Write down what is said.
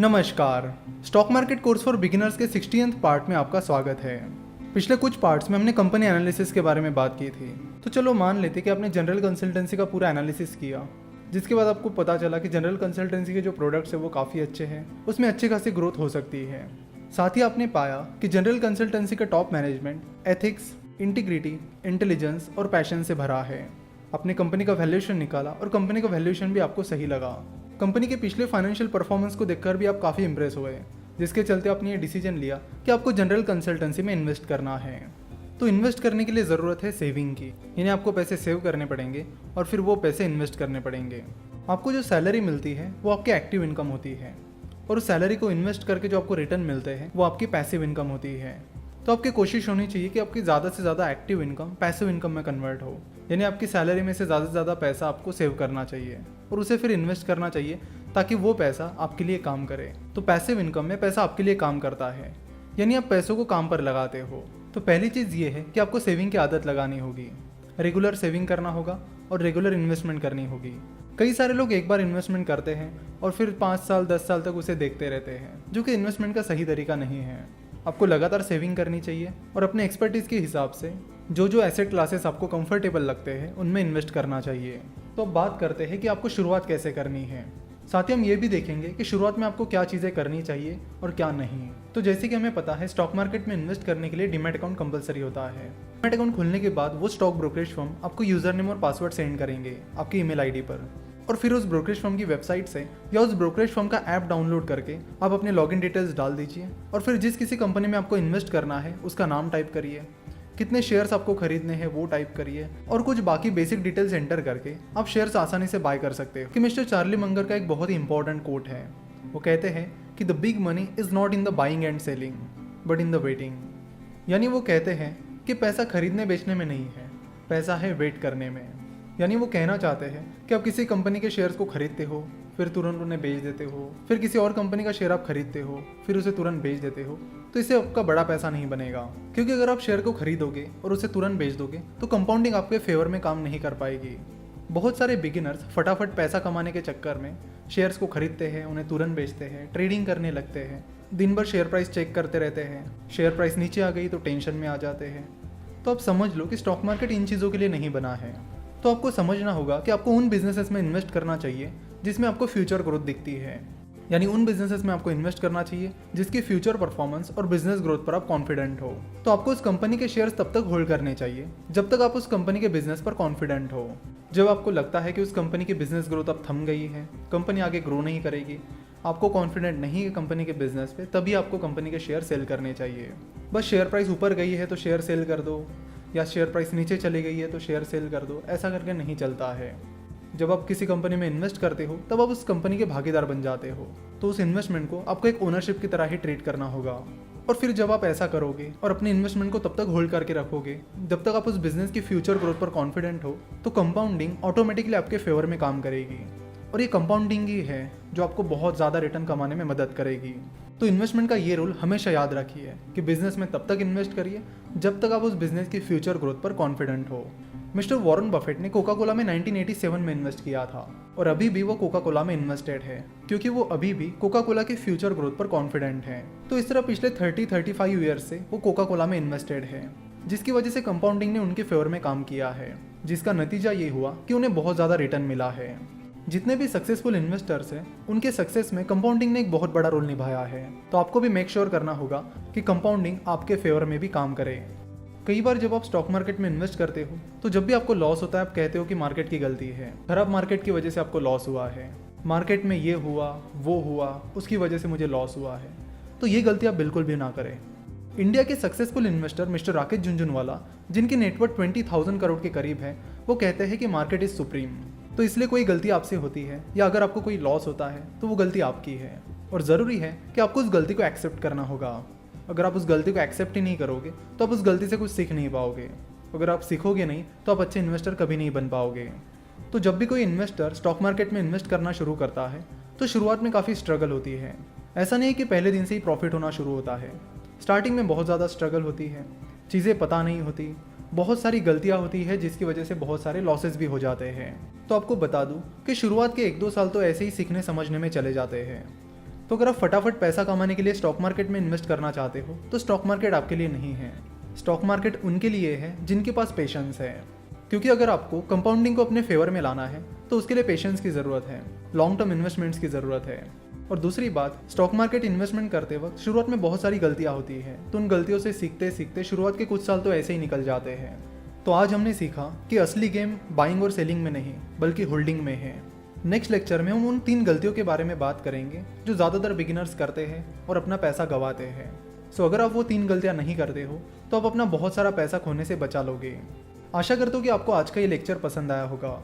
नमस्कार। Stock market course for beginners के 60th part में आपका स्वागत है। पिछले कुछ पार्ट्स में हमने कंपनी एनालिसिस के बारे में बात की थी। तो चलो मान लेते कि आपने जनरल कंसल्टेंसी का पूरा एनालिसिस किया, जिसके बाद आपको पता चला कि जनरल कंसल्टेंसी के जो प्रोडक्ट्स है वो काफ़ी अच्छे हैं, उसमें अच्छी खासी ग्रोथ हो सकती है। साथ ही आपने पाया कि जनरल कंसल्टेंसी का top management ethics, integrity, intelligence और पैशन से भरा है। आपने कंपनी का वैल्यूएशन निकाला और कंपनी का वैल्यूएशन भी आपको सही लगा। कंपनी के पिछले फाइनेंशियल परफॉर्मेंस को देखकर भी आप काफ़ी इंप्रेस हुए, जिसके चलते आपने ये डिसीजन लिया कि आपको जनरल कंसल्टेंसी में इन्वेस्ट करना है। तो इन्वेस्ट करने के लिए ज़रूरत है सेविंग की, यानी आपको पैसे सेव करने पड़ेंगे और फिर वो पैसे इन्वेस्ट करने पड़ेंगे। आपको जो सैलरी मिलती है वो आपकी एक्टिव इनकम होती है, और उस सैलरी को इन्वेस्ट करके जो आपको रिटर्न मिलते हैं वो आपकी पैसिव इनकम होती है। तो आपकी कोशिश होनी चाहिए कि आपकी ज़्यादा से ज़्यादा एक्टिव इनकम पैसिव इनकम में कन्वर्ट हो, यानी आपकी सैलरी में से ज़्यादा पैसा आपको सेव करना चाहिए और उसे फिर इन्वेस्ट करना चाहिए ताकि वो पैसा आपके लिए काम करे। तो पैसिव इनकम में पैसा आपके लिए काम करता है, यानी आप पैसों को काम पर लगाते हो। तो पहली चीज़ ये है कि आपको सेविंग की आदत लगानी होगी, रेगुलर सेविंग करना होगा और रेगुलर इन्वेस्टमेंट करनी होगी। कई सारे लोग एक बार इन्वेस्टमेंट करते हैं और फिर 5 साल 10 साल तक उसे देखते रहते हैं, जो कि इन्वेस्टमेंट का सही तरीका नहीं है। आपको लगातार सेविंग करनी चाहिए और अपने एक्सपर्टीज़ के हिसाब से जो एसेट क्लासेस आपको कंफर्टेबल लगते हैं उनमें इन्वेस्ट करना चाहिए। तो अब बात करते हैं कि आपको शुरुआत कैसे करनी है। साथ ही हम ये भी देखेंगे कि शुरुआत में आपको क्या चीज़ें करनी चाहिए और क्या नहीं। तो जैसे कि हमें पता है, स्टॉक मार्केट में इन्वेस्ट करने के लिए डीमैट अकाउंट कंपलसरी होता है। डीमैट अकाउंट खुलने के बाद वो स्टॉक ब्रोकरेज फर्म आपको यूजर नेम और पासवर्ड सेंड करेंगे आपकी ईमेल आईडी पर, और फिर उस ब्रोकरेज फर्म की वेबसाइट से या उस ब्रोकरेज फर्म का ऐप डाउनलोड करके आप अपने लॉगिन डिटेल्स डाल दीजिए और फिर जिस किसी कंपनी में आपको इन्वेस्ट करना है उसका नाम टाइप करिए, कितने शेयर्स आपको खरीदने हैं वो टाइप करिए और कुछ बाकी बेसिक डिटेल्स एंटर करके आप शेयर्स आसानी से बाय कर सकते हो। कि मिस्टर चार्ली मंगर का एक बहुत ही इंपॉर्टेंट कोट है, वो कहते हैं कि the big money is not in the buying and selling but in the waiting. यानी वो कहते हैं कि पैसा खरीदने बेचने में नहीं है, पैसा है वेट करने में। यानी वो कहना चाहते हैं कि आप किसी कंपनी के शेयर्स को खरीदते हो, फिर तुरंत उन्हें बेच देते हो, फिर किसी और कंपनी का शेयर आप खरीदते हो, फिर उसे तुरंत बेच देते हो, तो इससे आपका बड़ा पैसा नहीं बनेगा। क्योंकि अगर आप शेयर को खरीदोगे और उसे तुरंत बेच दोगे तो कंपाउंडिंग आपके फेवर में काम नहीं कर पाएगी। बहुत सारे बिगिनर्स फटाफट पैसा कमाने के चक्कर में शेयर्स को खरीदते हैं, उन्हें तुरंत बेचते हैं, ट्रेडिंग करने लगते हैं, दिन भर शेयर प्राइस चेक करते रहते हैं। शेयर प्राइस नीचे आ गई तो टेंशन में आ जाते हैं। तो आप समझ लो कि स्टॉक मार्केट इन चीज़ों के लिए नहीं बना है। तो आपको समझना होगा कि आपको उन बिजनेसेस में इन्वेस्ट करना चाहिए जिसमें आपको फ्यूचर ग्रोथ दिखती है, यानी उन बिजनेसेस में आपको इन्वेस्ट करना चाहिए जिसकी फ्यूचर परफॉर्मेंस और बिजनेस ग्रोथ पर आप कॉन्फिडेंट हो। तो आपको उस कंपनी के शेयर्स तब तक होल्ड करने चाहिए जब तक आप उस कंपनी के बिजनेस पर कॉन्फिडेंट हो। जब आपको लगता है कि उस कंपनी की बिजनेस ग्रोथ अब थम गई है, कंपनी आगे ग्रो नहीं करेगी, आपको कॉन्फिडेंट नहीं है कंपनी के बिजनेस पे, तभी आपको कंपनी के शेयर सेल करने चाहिए। बस शेयर प्राइस ऊपर गई है तो शेयर सेल कर दो, या शेयर प्राइस नीचे चली गई है तो शेयर सेल कर दो, ऐसा करके नहीं चलता है। जब आप किसी कंपनी में इन्वेस्ट करते हो तब आप उस कंपनी के भागीदार बन जाते हो, तो उस इन्वेस्टमेंट को आपको एक ओनरशिप की तरह ही ट्रीट करना होगा। और फिर जब आप ऐसा करोगे और अपने इन्वेस्टमेंट को तब तक होल्ड करके रखोगे जब तक आप उस बिजनेस की फ्यूचर ग्रोथ पर कॉन्फिडेंट हो, तो कंपाउंडिंग ऑटोमेटिकली आपके फेवर में काम करेगी। और ये कंपाउंडिंग ही है जो आपको बहुत ज़्यादा रिटर्न कमाने में मदद करेगी। तो इन्वेस्टमेंट का ये रूल हमेशा याद रखिए कि बिजनेस में तब तक इन्वेस्ट करिए जब तक आप उस बिजनेस की फ्यूचर ग्रोथ पर कॉन्फिडेंट हो। मिस्टर वॉरेन बफेट ने कोका कोला में 1987 में इन्वेस्ट किया था और अभी भी वो कोका कोला में इन्वेस्टेड है, क्योंकि वो अभी भी कोका कोला की फ्यूचर ग्रोथ पर कॉन्फिडेंट है। तो इस तरह पिछले 30-35 ईयर्स से वो कोका कोला में इन्वेस्टेड है, जिसकी वजह से कंपाउंडिंग ने उनके फेवर में काम किया है, जिसका नतीजा ये हुआ कि उन्हें बहुत ज़्यादा रिटर्न मिला है। जितने भी सक्सेसफुल इन्वेस्टर्स हैं उनके सक्सेस में कंपाउंडिंग ने एक बहुत बड़ा रोल निभाया है। तो आपको भी मेक श्योर करना होगा कि कंपाउंडिंग आपके फेवर में भी काम करे। कई बार जब आप स्टॉक मार्केट में इन्वेस्ट करते हो तो जब भी आपको लॉस होता है आप कहते हो कि मार्केट की गलती है, खराब मार्केट की वजह से आपको लॉस हुआ है, मार्केट में ये हुआ वो हुआ उसकी वजह से मुझे लॉस हुआ है। तो ये गलती आप बिल्कुल भी ना करें। इंडिया के successful investor mister Rakesh Jhunjhunwala, जिनकी नेटवर्थ 20,000 करोड़ के करीब है, वो कहते हैं कि मार्केट इज सुप्रीम। तो इसलिए कोई गलती आपसे होती है या अगर आपको कोई लॉस होता है तो वो गलती आपकी है, और ज़रूरी है कि आपको उस गलती को एक्सेप्ट करना होगा। अगर आप उस गलती को एक्सेप्ट ही नहीं करोगे तो आप उस गलती से कुछ सीख नहीं पाओगे। अगर आप सीखोगे नहीं तो आप अच्छे इन्वेस्टर कभी नहीं बन पाओगे। तो जब भी कोई इन्वेस्टर स्टॉक मार्केट में इन्वेस्ट करना शुरू करता है तो शुरुआत में काफ़ी स्ट्रगल होती है। ऐसा नहीं कि पहले दिन से ही प्रॉफिट होना शुरू होता है। स्टार्टिंग में बहुत ज़्यादा स्ट्रगल होती है, चीज़ें पता नहीं होती, बहुत सारी गलतियां होती है जिसकी वजह से बहुत सारे लॉसेस भी हो जाते हैं। तो आपको बता दूं कि शुरुआत के 1-2 साल तो ऐसे ही सीखने समझने में चले जाते हैं। तो अगर आप फटाफट पैसा कमाने के लिए स्टॉक मार्केट में इन्वेस्ट करना चाहते हो तो स्टॉक मार्केट आपके लिए नहीं है। स्टॉक मार्केट उनके लिए है जिनके पास पेशेंस है, क्योंकि अगर आपको कंपाउंडिंग को अपने फेवर में लाना है तो उसके लिए पेशेंस की ज़रूरत है, लॉन्ग टर्म इन्वेस्टमेंट्स की ज़रूरत है। और दूसरी बात, स्टॉक मार्केट इन्वेस्टमेंट करते वक्त शुरुआत में बहुत सारी गलतियाँ होती हैं, तो उन गलतियों से सीखते सीखते शुरुआत के कुछ साल तो ऐसे ही निकल जाते हैं। तो आज हमने सीखा कि असली गेम बाइंग और सेलिंग में नहीं बल्कि होल्डिंग में है। नेक्स्ट लेक्चर में हम उन 3 गलतियों के बारे में बात करेंगे जो ज़्यादातर बिगिनर्स करते हैं और अपना पैसा गंवाते हैं। सो अगर आप वो 3 गलतियाँ नहीं करते हो तो आप अपना बहुत सारा पैसा खोने से बचा लोगे। आशा करता हूँ कि आपको आज का ये लेक्चर पसंद आया होगा।